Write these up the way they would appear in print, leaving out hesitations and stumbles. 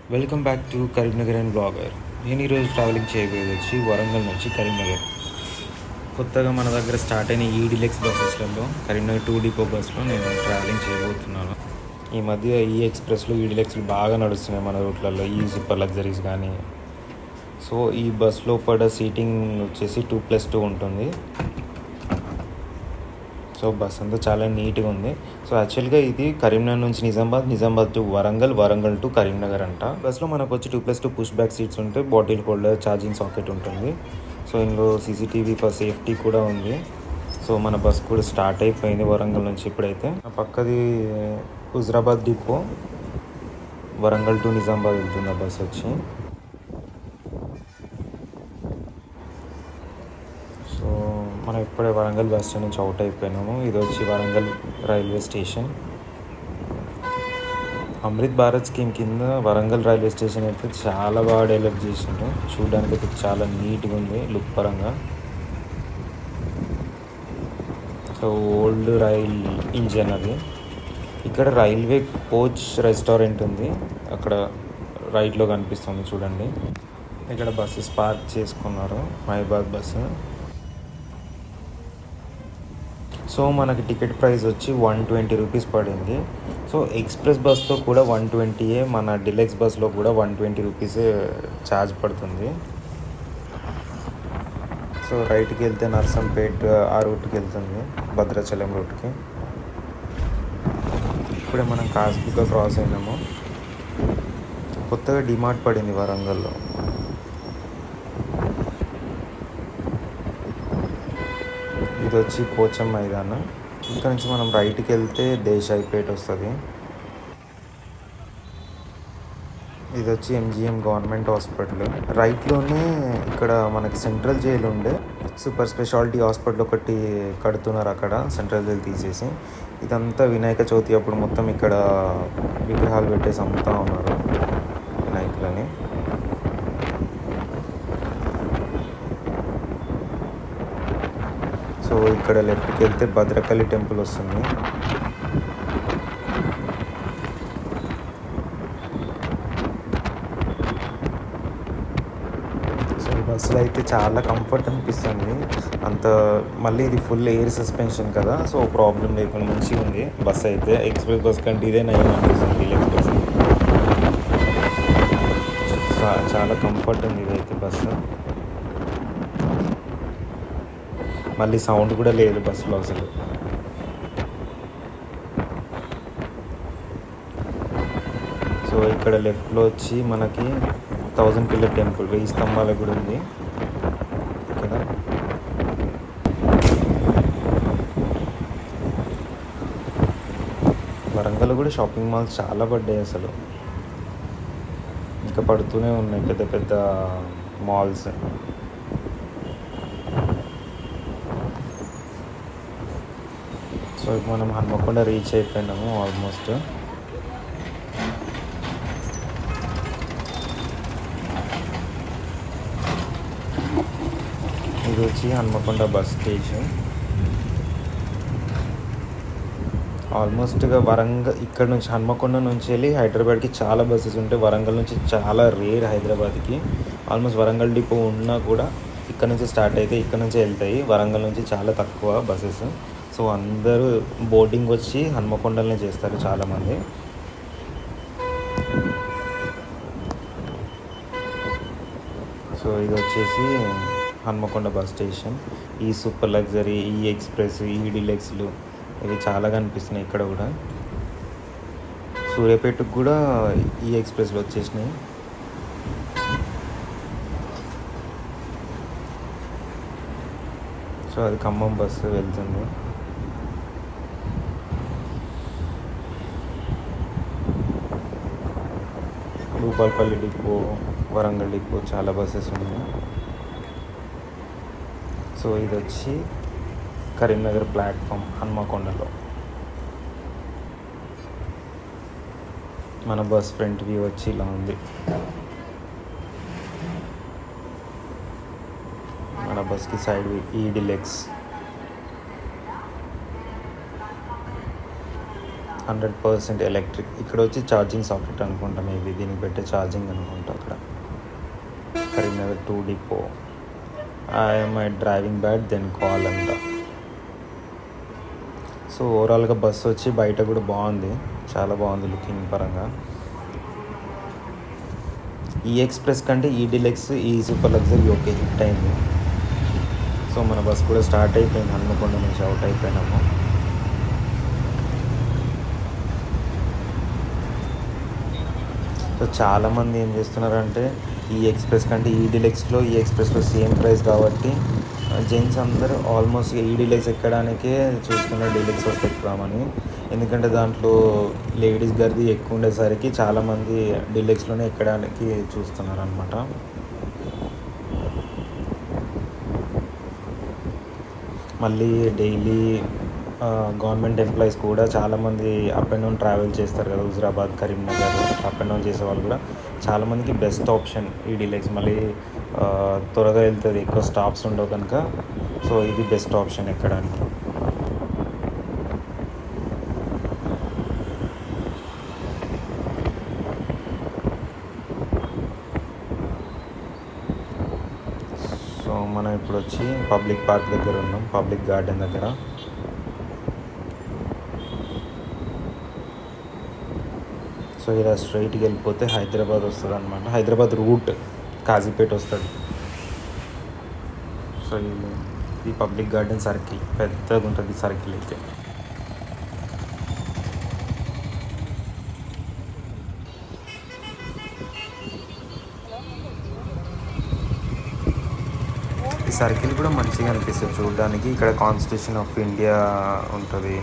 Welcome back to Karimnagar and blogger. నేను ఈరోజు travelling చేయబోయేది వచ్చి వరంగల్ నుంచి కరీంనగర్. కొత్తగా మన దగ్గర స్టార్ట్ అయిన ఈ డిలెక్స్ బస్సెస్లలో కరీంనగర్ 2 డిపో బస్సులో నేను ట్రావెలింగ్ చేయబోతున్నాను. ఈ మధ్య ఈ ఎక్స్ప్రెస్లు ఈ డిలెక్స్లు బాగా నడుస్తున్నాయి మన రూట్లలో, ఈ సూపర్ లగ్జరీస్ కానీ. సో ఈ బస్లో పడ సీటింగ్ వచ్చేసి 2+2 ఉంటుంది. సో బస్ అంతా చాలా నీట్గా ఉంది. సో యాక్చువల్గా ఇది కరీంనగర్ నుంచి నిజామాబాద్ టు వరంగల్ టు కరీంనగర్ అంట. బస్లో మనకు వచ్చి 2+2 పుష్ బ్యాక్ సీట్స్ ఉంటాయి, బాటిల్ హోల్డర్, ఛార్జింగ్ సాకెట్ ఉంటుంది. సో ఇందులో సీసీటీవీ ఫర్ సేఫ్టీ కూడా ఉంది. సో మన బస్ కూడా స్టార్ట్ అయిపోయింది వరంగల్ నుంచి. ఇప్పుడైతే పక్కది హుజరాబాద్ డిపో, వరంగల్ టు నిజామాబాద్ వెళ్తుంది బస్ వచ్చి. సో మనం ఇప్పుడే వరంగల్ బస్ స్టాండ్ నుంచి అవుట్ అయిపోయినాము. ఇది వచ్చి Warangal railway station. Amrit Bharat scheme కింద వరంగల్ రైల్వే స్టేషన్ అయితే చాలా బాగా డెవలప్ చేసిండ్రు. చూడడానికి అయితే చాలా నీట్గా ఉంది లుక్ పరంగా. సో ఓల్డ్ రైల్ ఇంజన్ అది. ఇక్కడ రైల్వే కోచ్ రెస్టారెంట్ ఉంది, అక్కడ రైట్లో కనిపిస్తుంది చూడండి. ఇక్కడ బస్సెస్ పార్క్ చేసుకున్నారు, మహిబాద్ బస్సు. సో మనకి టికెట్ ప్రైస్ వచ్చి 120 రూపీస్ పడింది. సో ఎక్స్ప్రెస్ బస్తో కూడా 120, మన డిలెక్స్ బస్లో కూడా 120 రూపీసే ఛార్జ్ పడుతుంది. సో రైట్కి వెళ్తే నర్సంపేట్ ఆ రూట్కి వెళ్తుంది, భద్రాచలం రూట్కి. ఇప్పుడే మనం కాస్బుగా క్రాస్ అయినాము. కొత్తగా డిమార్ట్ పడింది వరంగల్లో. ఇది వచ్చి పోచం మైదానం. ఇక్కడ నుంచి మనం రైట్కి వెళ్తే దేశాయిపేట వస్తుంది. ఇది వచ్చి ఎంజిఎం గవర్నమెంట్ హాస్పిటల్. రైట్లోనే ఇక్కడ మనకి సెంట్రల్ జైలు ఉండే, సూపర్ స్పెషాలిటీ హాస్పిటల్ ఒకటి కడుతున్నారు అక్కడ, సెంట్రల్ జైలు తీసేసి. ఇదంతా వినాయక చవితి అప్పుడు మొత్తం ఇక్కడ విగ్రహాలు పెట్టేసి అమ్ముతూ ఉన్నారు వినాయకులని. సో ఇక్కడ లెఫ్ట్కి వెళ్తే భద్రకాళి టెంపుల్ వస్తుంది. సో ఈ బస్సులో అయితే చాలా కంఫర్ట్ అనిపిస్తుంది అంత. మళ్ళీ ఇది ఫుల్ ఎయిర్ సస్పెన్షన్ కదా, సో ప్రాబ్లం లేకుండా మంచిగా ఉంది బస్ అయితే. ఎక్స్ప్రెస్ బస్ కంటే ఇదే నయం అనిపిస్తుంది ఎక్స్ప్రెస్. చాలా కంఫర్ట్ ఉంది ఇదైతే బస్సు. మళ్ళీ సౌండ్ కూడా లేదు బస్సులో అసలు. సో ఇక్కడ లెఫ్ట్లో వచ్చి మనకి 1000 పిల్లర్ టెంపుల్, 1000 స్తంభాల గుడి ఉంది ఇక్కడ. వరంగల్ కూడా షాపింగ్ మాల్స్ చాలా పడ్డాయి అసలు, ఇంకా పడుతూనే ఉన్నాయి పెద్ద పెద్ద మాల్స్. సో మనం హన్మకొండ రీచ్ అయిపోయినాము ఆల్మోస్ట్. ఇది వచ్చి హన్మకొండ బస్ స్టేషన్. ఆల్మోస్ట్గా వరంగల్ ఇక్కడ నుంచి హన్మకొండ నుంచి వెళ్ళి హైదరాబాద్కి చాలా బస్సెస్ ఉంటాయి. వరంగల్ నుంచి చాలా రేర్ హైదరాబాద్కి. ఆల్మోస్ట్ వరంగల్ డిపో ఉన్నా కూడా ఇక్కడ నుంచి స్టార్ట్ అయితే ఇక్కడ నుంచి వెళ్తాయి. వరంగల్ నుంచి చాలా తక్కువ బస్సెస్. సో అందరూ బోర్డింగ్ వచ్చి హన్మకొండలనే చేస్తారు చాలామంది. సో ఇది వచ్చేసి హన్మకొండ బస్ స్టేషన్. ఈ సూపర్ లగ్జరీ, ఈ ఎక్స్ప్రెస్, ఈ డిలెక్స్లు ఇవి చాలా కనిపిస్తున్నాయి ఇక్కడ కూడా. సూర్యాపేటకు కూడా ఈ ఎక్స్ప్రెస్లు వచ్చేసినాయి. సో అది ఖమ్మం బస్సు వెళ్తుంది. భూపాలపల్లి డిపో, వరంగల్ డిపో చాలా బస్సెస్ ఉన్నాయి. సో ఇది వచ్చి కరీంనగర్ ప్లాట్ఫామ్ హన్మకొండలో. మన బస్ ఫ్రంట్ వ్యూ వచ్చి ఇలా ఉంది. మన బస్కి సైడ్ వ్యూ ఈ డిలెక్స్. 100% ఎలక్ట్రిక్. ఇక్కడ వచ్చి ఛార్జింగ్ సాకెట్ అనుకుంటా, మేబీ దీనికి పెట్టే ఛార్జింగ్ అనుకుంటా. అక్కడ Karimnagar 2 depot. I'm driving bad then call అంట. సో ఓవరాల్గా బస్సు వచ్చి బయట కూడా బాగుంది, చాలా బాగుంది లుకింగ్ పరంగా. ఈ ఎక్స్ప్రెస్ కంటే ఈ డిలెక్స్, ఈ సూపర్ లగ్జరీ ఓకే హిట్ అయింది. సో మన బస్ కూడా స్టార్ట్ అయిపోయింది, హన్మకొండ నుంచి అవుట్ అయిపోయినాము. సో చాలామంది ఏం చేస్తున్నారంటే ఈ ఎక్స్ప్రెస్ కంటే ఈ డిలెక్స్లో, ఈ ఎక్స్ప్రెస్లో సేమ్ ప్రైస్ కాబట్టి జెంట్స్ అందరూ ఆల్మోస్ట్ ఈ డిలెక్స్ ఎక్కడానికే చూస్తున్నారు, డిలెక్స్ వస్తే ఎక్కుదామని. ఎందుకంటే దాంట్లో లేడీస్ గర్ది ఎక్కువ ఉండేసరికి చాలామంది డిలెక్స్లోనే ఎక్కడానికి చూస్తున్నారు అనమాట. మళ్ళీ డైలీ గవర్నమెంట్ ఎంప్లాయీస్ కూడా చాలామంది అప్ అండ్ డౌన్ ట్రావెల్ చేస్తారు కదా, Huzurabad, Karimnagar up and down చేసే వాళ్ళు కూడా చాలామందికి బెస్ట్ ఆప్షన్ ఈ డిలెక్స్. మళ్ళీ త్వరగా వెళ్తుంది, ఎక్కువ స్టాప్స్ ఉండవు కనుక. సో ఇది బెస్ట్ ఆప్షన్ ఎక్కడానికి. సో మనం ఇప్పుడు వచ్చి పబ్లిక్ పార్క్ దగ్గర ఉన్నాం, పబ్లిక్ గార్డెన్ దగ్గర. సో ఇలా స్ట్రైట్కి వెళ్ళిపోతే హైదరాబాద్ వస్తుంది అనమాట. హైదరాబాద్ రూట్ కాజీపేట వస్తుంది. సో ఈ పబ్లిక్ గార్డెన్ సర్కిల్ పెద్దగా ఉంటుంది, సర్కిల్ అయితే. ఈ సర్కిల్ కూడా మంచిగా అనిపిస్తుంది చూడడానికి. ఇక్కడ కాన్స్టిట్యూషన్ ఆఫ్ ఇండియా ఉంటుంది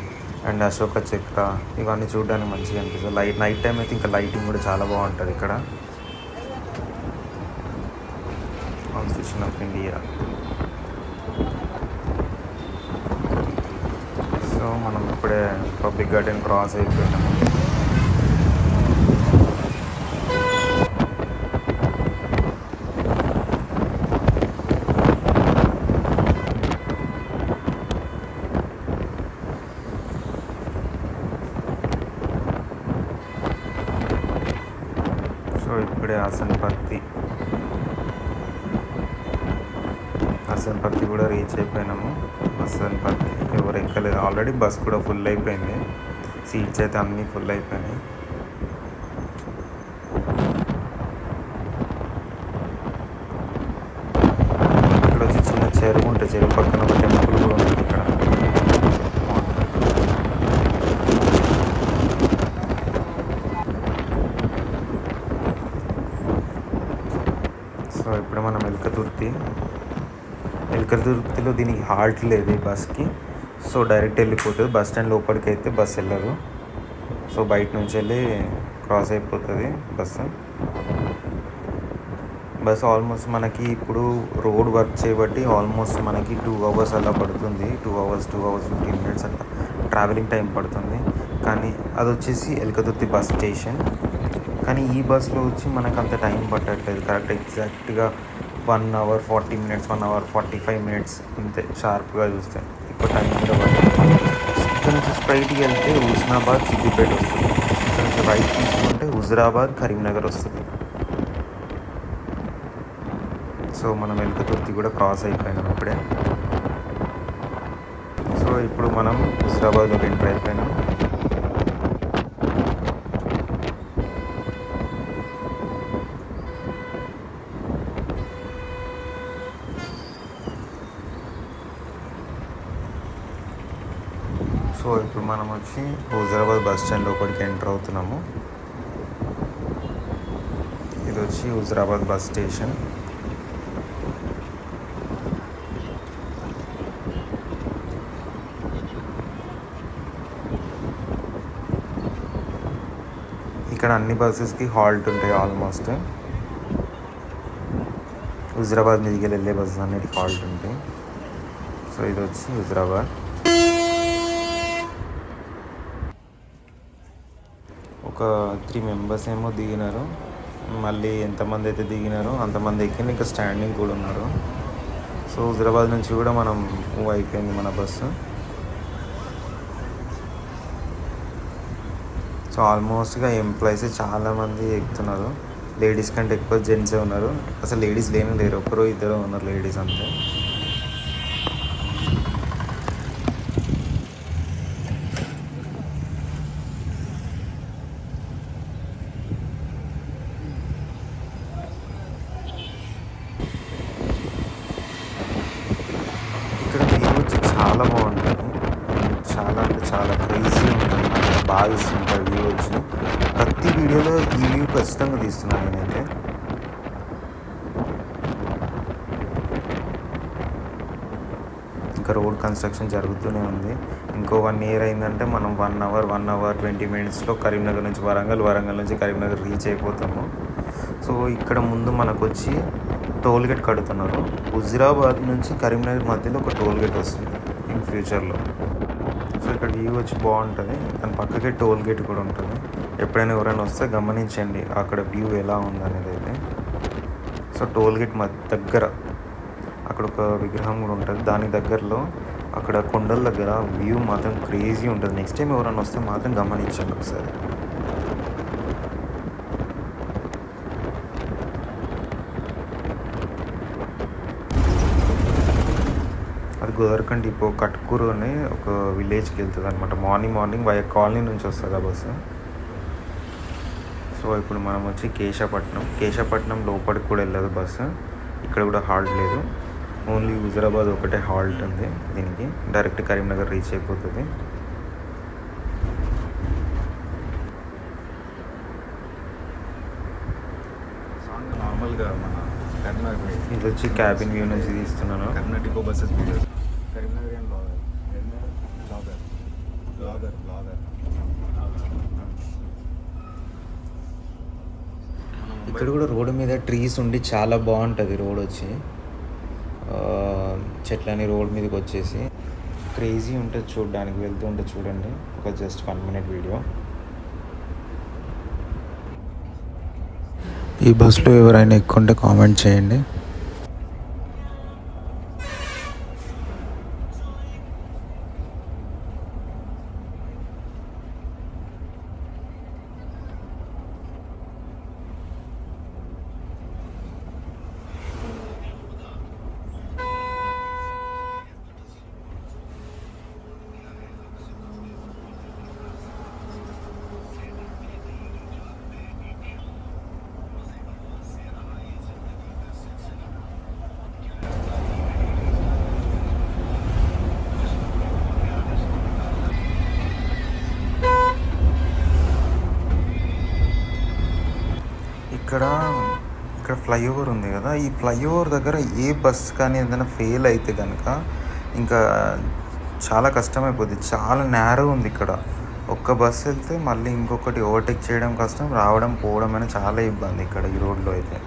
అండ్ అశోక చక్ర, ఇవన్నీ చూడడానికి మంచిగా అనిపిస్తుంది. నైట్ టైం అయితే ఇంకా లైటింగ్ కూడా చాలా బాగుంటుంది ఇక్కడ. Constitution of India. సో మనం ఇప్పుడే పబ్లిక్ గార్డెన్ క్రాస్ అయిపోయినాము. సో ఇప్పుడే హసన్పర్తి కూడా రీచ్ అయిపోయినాము. హసన్పర్తి ఎవరు ఎక్కలేదు, ఆల్రెడీ బస్ కూడా ఫుల్ అయిపోయింది, సీట్స్ అయితే అన్నీ ఫుల్ అయిపోయినాయి. ఇక్కడ వచ్చి చిన్న చెరువు ఉంటుంది, చెరువు పక్కన ఒక టెంపుల్ కూడా ఉంటుంది ఇక్కడ. సో ఇప్పుడు మనం ఎల్కతుర్తిలో దీనికి హాల్ట్ లేదు ఈ బస్కి. సో డైరెక్ట్ వెళ్ళిపోతుంది, బస్ స్టాండ్ లోపలికి అయితే బస్ వెళ్ళదు. సో బయట నుంచి వెళ్ళి క్రాస్ అయిపోతుంది బస్ ఆల్మోస్ట్ మనకి ఇప్పుడు రోడ్ వర్క్ చేయబట్టి ఆల్మోస్ట్ మనకి 2 hours అలా పడుతుంది. 2 hours 15 minutes అట్లా ట్రావెలింగ్ టైం పడుతుంది. కానీ అది వచ్చేసి ఎల్కతుర్తి బస్ స్టేషన్. కానీ ఈ బస్లో వచ్చి మనకు అంత టైం పట్టట్లేదు, కరెక్ట్ ఎగ్జాక్ట్గా 1 hour 40 minutes 1 hour 45 minutes అంతే, షార్ప్గా చూస్తే. ఎక్కువ టైం కూడా పడుతుంది. ఇక్కడ నుంచి స్ట్రైట్కి వెళ్తే హుస్నాబాద్, సిద్దిపేట వస్తుంది. ఇక్కడ నుంచి రైట్ తీసుకుంటే హుజురాబాద్, కరీంనగర్ వస్తుంది. సో మనం ఎల్కతుర్తి కూడా క్రాస్ అయిపోయినాం ఇప్పుడే. సో ఇప్పుడు మనం హుజురాబాద్లోకి ఎంటర్ అయిపోయినాం. సో ఇప్పుడు మనం వచ్చి హుజురాబాద్ బస్ స్టాండ్ లోపలికి ఎంటర్ అవుతున్నాము. ఇది వచ్చి హుజురాబాద్ బస్ స్టేషన్. ఇక్కడ అన్ని బస్సెస్కి హాల్ట్ ఉంటాయి ఆల్మోస్ట్. హుజురాబాద్ మీదికి వెళ్ళే బస్సెస్ అన్నిటికి హాల్ట్ ఉంటాయి. సో ఇది వచ్చి హుజురాబాద్. ఒక 3 members ఏమో దిగినారు, మళ్ళీ ఎంతమంది అయితే దిగినారో అంతమంది ఎక్కిన ఇంకా స్టాండింగ్ కూడా ఉన్నారు. సో హుజురాబాద్ నుంచి కూడా మనం మూవ్ అయిపోయింది మన బస్సు. సో ఆల్మోస్ట్గా ఎంప్లాయీస్ చాలామంది ఎక్కుతున్నారు. లేడీస్ కంటే ఎక్కువ జెంట్సే ఉన్నారు. అసలు లేడీస్ లేరు, ఒకరు ఇద్దరు ఉన్నారు లేడీస్ అంతే. ఇక్కడ వ్యూ వచ్చి చాలా బాగుంటుంది. చాలా అంటే చాలా క్రేజీ ఉంటుంది. నాకు బాగా ఇస్తుంటారు వ్యూ వచ్చి. ప్రతి వీడియోలో ఈ వ్యూ ఖచ్చితంగా తీస్తున్నాను నేనైతే. ఇంకా రోడ్ కన్స్ట్రక్షన్ జరుగుతూనే ఉంది. ఇంకో 1 year అయిందంటే మనం 1 hour 20 minutesలో కరీంనగర్ నుంచి వరంగల్ నుంచి కరీంనగర్ రీచ్ అయిపోతాము. సో ఇక్కడ ముందు మనకు వచ్చి టోల్ గేట్ కడుతున్నారు. హుజురాబాద్ నుంచి కరీంనగర్ మధ్యలో ఒక టోల్ గేట్ వస్తుంది ఇన్ ఫ్యూచర్లో. సో ఇక్కడ వ్యూ వచ్చి బాగుంటుంది. దాని పక్కకే టోల్ గేట్ కూడా ఉంటుంది. ఎప్పుడైనా ఎవరైనా వస్తే గమనించండి అక్కడ వ్యూ ఎలా ఉందనేది అయితే. సో టోల్ గేట్ దగ్గర అక్కడ ఒక విగ్రహం కూడా ఉంటుంది. దాని దగ్గరలో అక్కడ కొండల దగ్గర వ్యూ మాత్రం క్రేజీ ఉంటుంది. నెక్స్ట్ టైం ఎవరైనా వస్తే మాత్రం గమనించండి ఒకసారి. అది గోదర్కండ్ డిపో కట్కూరు అని ఒక విలేజ్కి వెళ్తుంది అనమాట. మార్నింగ్ వై కాలనీ నుంచి వస్తుంది ఆ బస్సు. సో ఇప్పుడు మనం వచ్చి కేశపట్నం లోపలికి కూడా వెళ్ళదు బస్సు. ఇక్కడ కూడా హాల్ట్ లేదు. ఓన్లీ హుజురాబాద్ ఒకటే హాల్ట్ ఉంది దీనికి. డైరెక్ట్ కరీంనగర్ రీచ్ అయిపోతుంది. నార్మల్గా మన కరీంనగర్ ఇది వచ్చి క్యాబిన్ వ్యూ నుంచి తీస్తున్నాను. Karimnagar depot buses Karimnagar and blogger ఇక్కడ కూడా రోడ్డు మీద ట్రీస్ ఉండి చాలా బాగుంటుంది. రోడ్ వచ్చి చెట్లని రోడ్ మీదకి వచ్చేసి క్రేజీ ఉంటుంది చూడడానికి. వెళ్తూ ఉంటే చూడండి. ఒక జస్ట్ 1 minute వీడియో. ఈ బస్సులో ఎవరైనా ఎక్కుంటే కామెంట్ చేయండి. ఇక్కడ ఫ్లైఓవర్ ఉంది కదా. ఈ ఫ్లైఓవర్ దగ్గర ఏ బస్ కానీ ఏదైనా ఫెయిల్ అయితే కనుక ఇంకా చాలా కష్టమైపోద్ది. చాలా నేరో ఉంది ఇక్కడ. ఒక్క బస్సు వెళ్తే మళ్ళీ ఇంకొకటి ఓవర్టేక్ చేయడం కష్టం, రావడం పోవడం అనేది చాలా ఇబ్బంది ఇక్కడ ఈ రోడ్లో అయితే.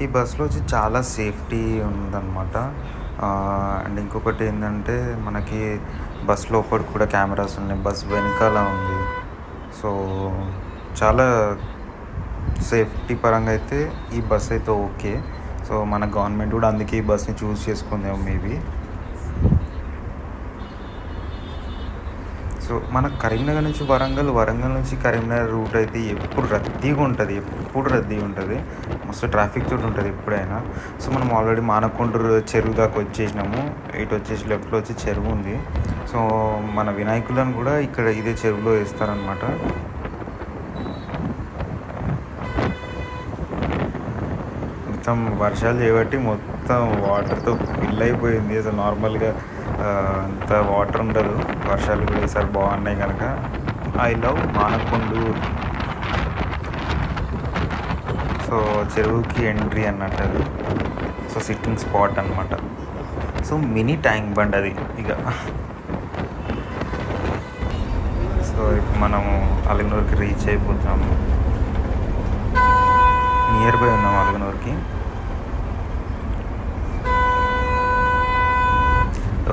ఈ బస్సులో వచ్చి చాలా సేఫ్టీ ఉందన్నమాట. అండ్ ఇంకొకటి ఏంటంటే మనకి బస్ లోపల కూడా కెమెరాస్ ఉన్నాయి. బస్ వెనకాల ఉంది. సో చాలా సేఫ్టీ పరంగా అయితే ఈ బస్ అయితే ఓకే. సో మన గవర్నమెంట్ కూడా అందుకే ఈ బస్ని చూస్ చేసుకుందేమో మేబీ. సో మన కరీంనగర్ నుంచి వరంగల్ నుంచి కరీంనగర్ రూట్ అయితే ఎప్పుడు రద్దీగా ఉంటుంది. మస్తు ట్రాఫిక్ తోటి ఉంటుంది ఎప్పుడైనా. సో మనం ఆల్రెడీ మానకొండూరు చెరువు దాకా వచ్చేసినాము. ఇటు వచ్చేసి లెఫ్ట్లో వచ్చి చెరువు ఉంది. సో మన వినాయకులను కూడా ఇక్కడ ఇదే చెరువులో వేస్తారనమాట. మొత్తం వర్షాలు చేయబట్టి మొత్తం వాటర్తో ఫిల్ అయిపోయింది. అసలు నార్మల్గా అంత వాటర్ ఉండదు. వర్షాలు కూడా ఈసారి బాగున్నాయి కనుక. I love Manakondur. So so చెరువుకి ఎంట్రీ అన్నట్టు అది. సో సిట్టింగ్ స్పాట్ అనమాట. సో మినీ ట్యాంక్ బండ్ అది ఇక. సో ఇప్పుడు మనము అలగనూరుకి రీచ్ అయిపోతాము. నియర్ బై ఉన్నాము అలగనూరుకి.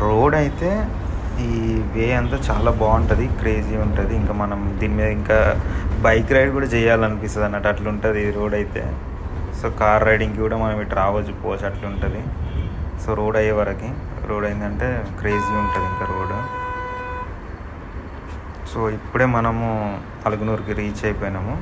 రోడ్ అయితే ఈ వే అంతా చాలా బాగుంటుంది, క్రేజీ ఉంటుంది. ఇంకా మనం దీని మీద ఇంకా బైక్ రైడ్ కూడా చేయాలనిపిస్తుంది అన్నట్టు అట్లుంటుంది ఈ రోడ్ అయితే. సో కార్ రైడింగ్కి కూడా మనం ఇటు రావచ్చు పోవచ్చు అట్లుంటుంది. సో రోడ్ అయ్యే వరకు, రోడ్ అయిందంటే క్రేజీ ఉంటుంది ఇంకా రోడ్. సో ఇప్పుడే మనము అలగనూరుకి రీచ్ అయిపోయినాము.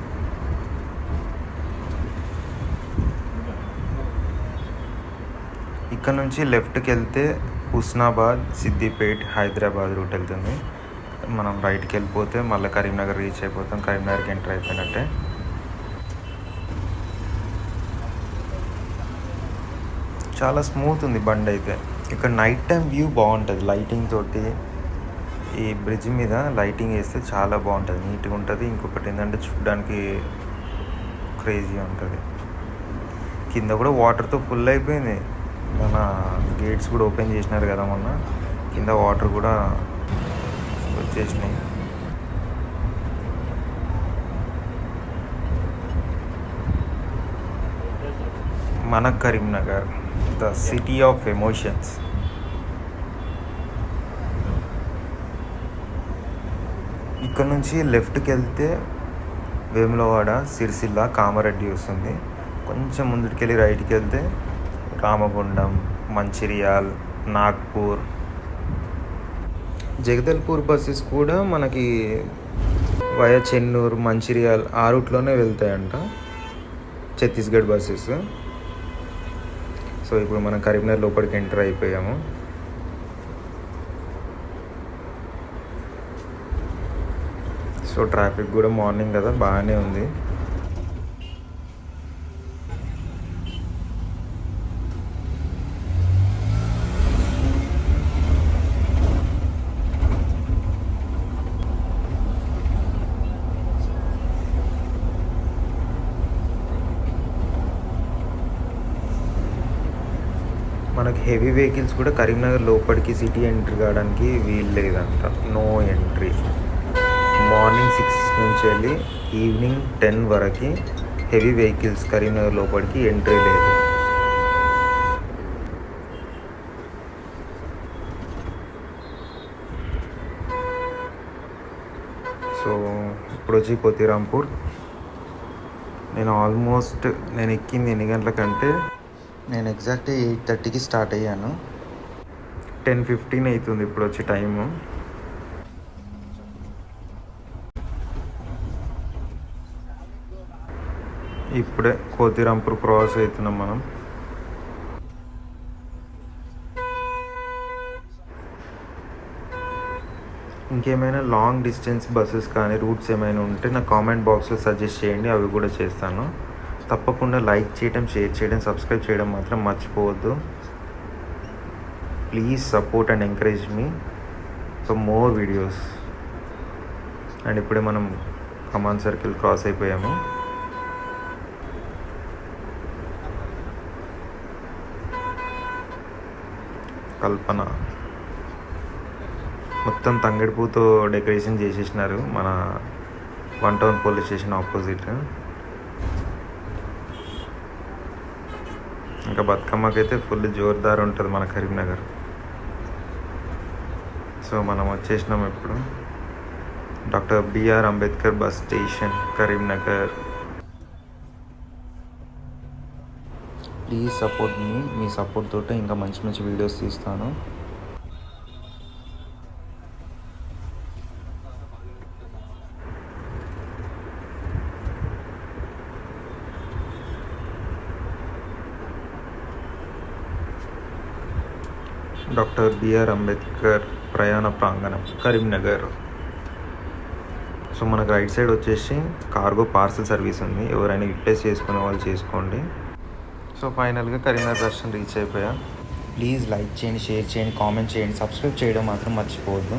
ఇక్కడ నుంచి లెఫ్ట్కి వెళ్తే హుస్నాబాద్, సిద్దిపేట్, హైదరాబాద్ రూట్ వెళ్తుంది. మనం రైట్కి వెళ్ళిపోతే మళ్ళీ కరీంనగర్ రీచ్ అయిపోతాం. కరీంనగర్కి ఎంటర్ అయిపోయినట్టే. చాలా స్మూత్ ఉంది బండి అయితే. ఇక్కడ నైట్ టైం వ్యూ బాగుంటుంది లైటింగ్ తోటి. ఈ బ్రిడ్జ్ మీద లైటింగ్ వేస్తే చాలా బాగుంటుంది, నీట్గా ఉంటుంది. ఇంకొకటి ఏంటంటే చూడడానికి క్రేజీ ఉంటుంది. కింద కూడా వాటర్తో ఫుల్ అయిపోయింది. మన గేట్స్ కూడా ఓపెన్ చేసినారు కదా మొన్న, కింద వాటర్ కూడా వచ్చేసినాయి. మన Karimnagar, the city of emotions. ఇక్కడ నుంచి లెఫ్ట్కి వెళ్తే వేములవాడ, సిరిసిల్ల, కామారెడ్డి వస్తుంది. కొంచెం ముందుకు వెళ్ళి రైట్కి వెళ్తే రామగుండం, మంచిర్యాల్, నాగ్పూర్, జగదల్పూర్ బస్సెస్ కూడా మనకి వయా చెన్నూరు, మంచిర్యాల్ ఆ రూట్లోనే వెళ్తాయంట ఛత్తీస్గఢ్ బస్సెస్. సో ఇప్పుడు మనం కరీంనగర్ లోపలికి ఎంటర్ అయిపోయాము. సో ట్రాఫిక్ కూడా మార్నింగ్ కదా బాగానే ఉంది. మనకి హెవీ వెహికల్స్ కూడా కరీంనగర్ లోపలికి సిటీ ఎంట్రీ కావడానికి వీలు లేదంట, నో ఎంట్రీ. మార్నింగ్ 6 నుంచి వెళ్ళి ఈవినింగ్ 10 వరకు హెవీ వెహికల్స్ కరీంనగర్ లోపలికి ఎంట్రీ లేదు. సో ఇప్పుడు వచ్చి కొతిరాంపూర్. నేను ఎక్కింది ఎన్ని గంటలకంటే నేను ఎగ్జాక్ట్ 8:30కి స్టార్ట్ అయ్యాను. 10:15 అవుతుంది ఇప్పుడు వచ్చి టైము. ఇప్పుడే కొతిరాంపూర్ క్రాస్ అవుతున్నాం మనం. ఇంకేమైనా లాంగ్ డిస్టెన్స్ బస్సెస్ కానీ రూట్స్ ఏమైనా ఉంటే నా కామెంట్ బాక్స్లో సజెస్ట్ చేయండి, అవి కూడా చేస్తాను. తప్పకుండా లైక్ చేయడం, షేర్ చేయడం, సబ్స్క్రైబ్ చేయడం మాత్రం మర్చిపోవద్దు. Please support and encourage me for more videos. And ఇప్పుడే మనం కమాన్ సర్కిల్ క్రాస్ అయిపోయాము. కల్పన మొత్తం తంగడిపూతో డెకరేషన్ చేసేసినారు మన 1 టౌన్ పోలీస్ స్టేషన్ ఆపోజిట్. ఇంకా బతుకమ్మకైతే ఫుల్ జోర్దార్ ఉంటుంది మన కరీంనగర్. సో మనం వచ్చేసినాం ఇప్పుడు doctor BR Ambedkar bus station, Karimnagar. Please support మీ సపోర్ట్ తోటే ఇంకా మంచి మంచి వీడియోస్ తీస్తాను. డాక్టర్ బిఆర్ అంబేద్కర్ ప్రయాణ ప్రాంగణం, కరీంనగర్. సో మనకు రైట్ సైడ్ వచ్చేసి కార్గో పార్సల్ సర్వీస్ ఉంది, ఎవరైనా యూటిలైజ్ చేసుకునే వాళ్ళు చేసుకోండి. సో ఫైనల్గా కరీంనగర్ దర్శనం రీచ్ అయిపోయా. ప్లీజ్ లైక్ చేయండి, షేర్ చేయండి, కామెంట్ చేయండి, సబ్స్క్రైబ్ చేయడం మాత్రం మర్చిపోవద్దు.